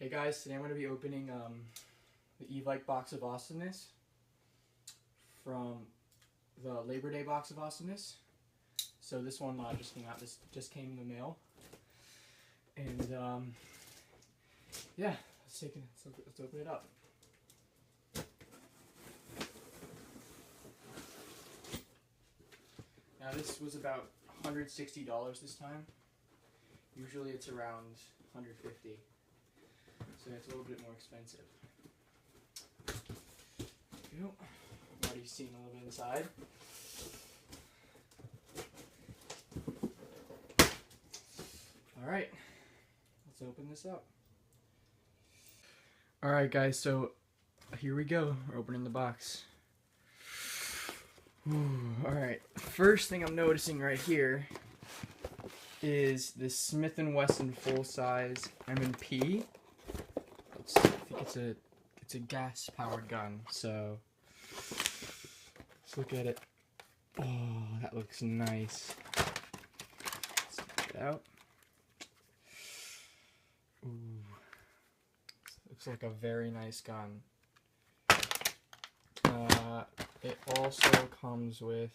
Hey guys, today I'm going to be opening the Evike Box of Awesomeness from the Labor Day Box of Awesomeness. So this one just came out. This just came in the mail, and yeah, let's open it up. Now this was about $160 this time. Usually it's around $150. So it's a little bit more expensive. There we go. I'm already seeing a little bit inside. Alright, let's open this up. Alright guys, so here we go. We're opening the box. Alright, first thing I'm noticing right here is this Smith & Wesson full-size M&P. I think it's a gas-powered gun, so let's look at it. Oh, that looks nice. Let's check it out. Ooh, looks like a very nice gun. It also comes with,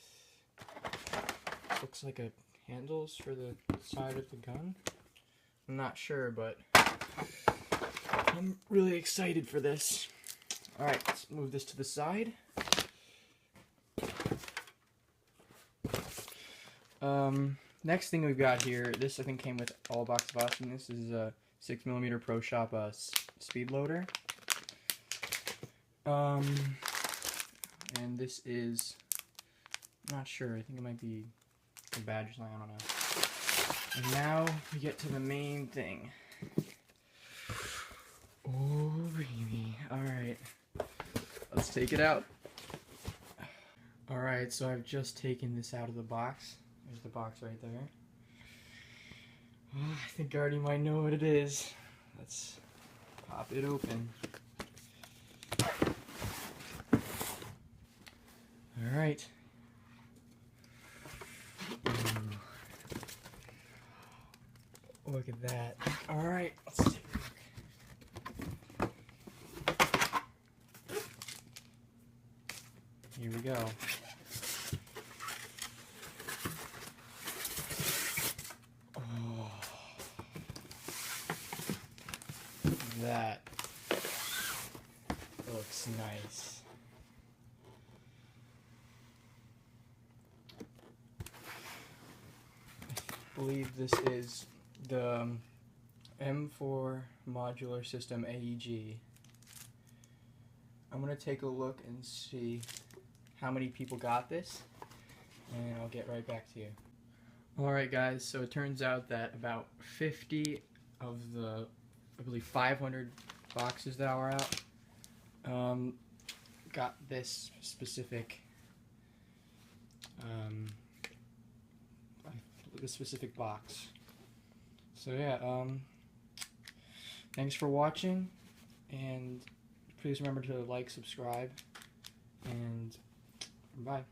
looks like handles for the side of the gun. I'm not sure, but I'm really excited for this. Alright, let's move this to the side. Next thing we've got here, this I think came with all box of awesomeness. This is a 6mm Pro Shop speed loader. And this is, I'm not sure, I think it might be a badge or something, I don't know. And now we get to the main thing. Oh, baby. Alright. Let's take it out. Alright, so I've just taken this out of the box. There's the box right there. Oh, I think I already might know what it is. Let's pop it open. Alright. Look at that. Alright, let's take a look. Here we go. Oh. That looks nice. I believe this is the M4 modular system AEG. I'm going to take a look and see how many people got this, and I'll get right back to you. Alright guys, so it turns out that about 50 of the, I believe 500 boxes that were out, got this specific box. So yeah, thanks for watching, and please remember to like, subscribe, and bye.